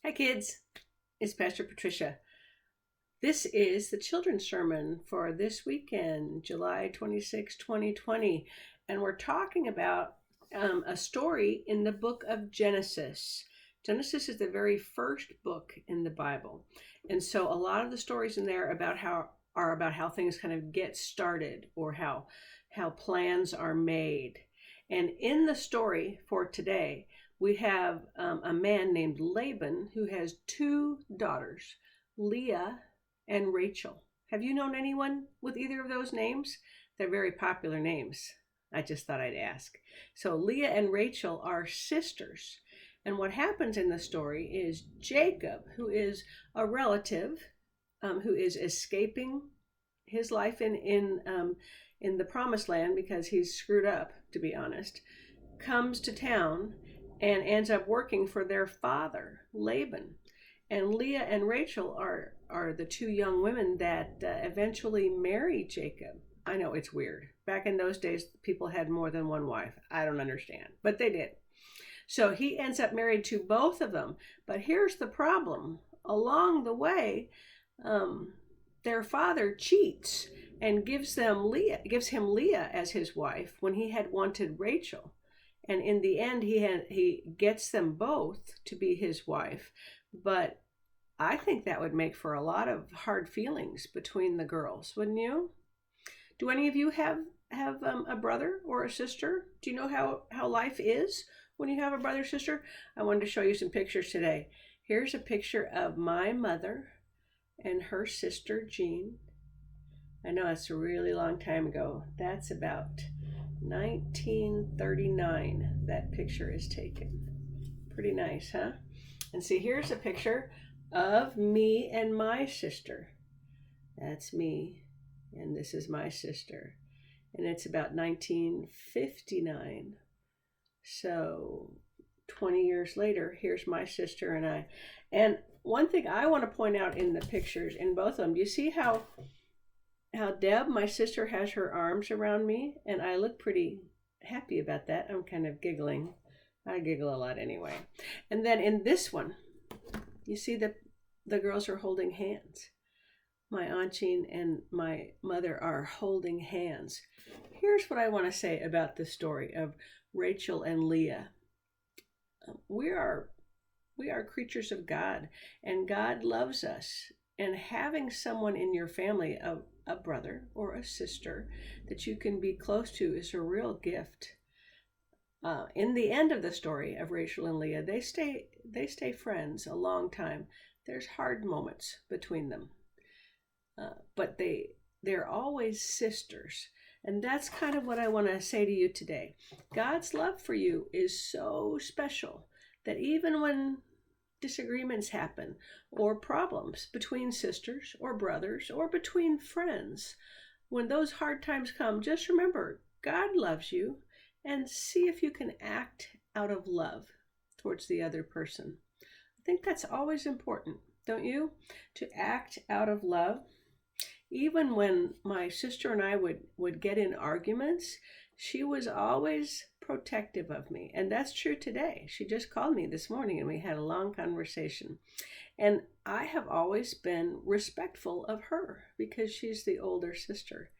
Hi kids, it's Pastor Patricia. This is the children's sermon for this weekend, July 26, 2020, and we're talking about a story in the book of Genesis. Genesis is the very first book in the Bible, and so a lot of the stories in there are about how things kind of get started or how plans are made. And in the story for today, we have a man named Laban who has two daughters, Leah and Rachel. Have you known anyone with either of those names? They're very popular names. I just thought I'd ask. So Leah and Rachel are sisters. And what happens in the story is Jacob, who is a relative, who is escaping his life in the promised land because he's screwed up, to be honest, comes to town and ends up working for their father, Laban. And Leah and Rachel are the two young women that eventually marry Jacob. I know it's weird. Back in those days, people had more than one wife. I don't understand, but they did. So he ends up married to both of them. But here's the problem. Along the way, their father cheats and gives him Leah as his wife when he had wanted Rachel. And in the end, he gets them both to be his wife. But I think that would make for a lot of hard feelings between the girls, wouldn't you? Do any of you have a brother or a sister? Do you know how life is when you have a brother or sister? I wanted to show you some pictures today. Here's a picture of my mother and her sister, Jean. I know it's a really long time ago. That's about 1939 that picture is taken. Pretty nice, huh? And see, here's a picture of me and my sister. That's me, and this is my sister. And it's about 1959. So 20 years later, here's my sister and I. And one thing I want to point out in the pictures, in both of them, do you see how Deb, my sister, has her arms around me, and I look pretty happy about that. I'm kind of giggling. I giggle a lot anyway. And then in this one, you see that the girls are holding hands. My Aunt Jean and my mother are holding hands. Here's what I want to say about the story of Rachel and Leah. We are creatures of God, and God loves us. And having someone in your family, a brother or a sister that you can be close to, is a real gift. In the end of the story of Rachel and Leah, they stay friends a long time. There's hard moments between them, but they're always sisters. And that's kind of what I want to say to you today. God's love for you is so special that even when disagreements happen or problems between sisters or brothers or between friends, when those hard times come, just remember God loves you, and see if you can act out of love towards the other person. I think that's always important, don't you? To act out of love. Even when my sister and I would get in arguments, she was always protective of me. And that's true today. She just called me this morning and we had a long conversation. And I have always been respectful of her because she's the older sister.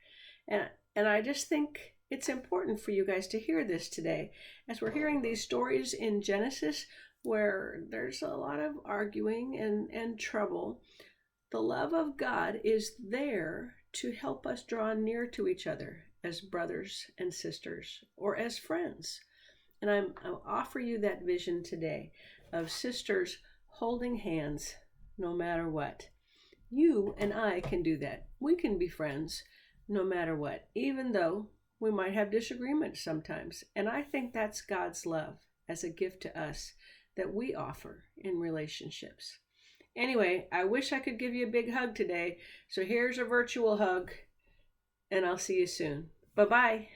And I just think it's important for you guys to hear this today as we're hearing these stories in Genesis where there's a lot of arguing and trouble. The love of God is there to help us draw near to each other as brothers and sisters or as friends. And I'll offer you that vision today of sisters holding hands no matter what. You and I can do that. We can be friends no matter what, even though we might have disagreements sometimes. And I think that's God's love as a gift to us that we offer in relationships. Anyway, I wish I could give you a big hug today. So here's a virtual hug, and I'll see you soon. Bye-bye.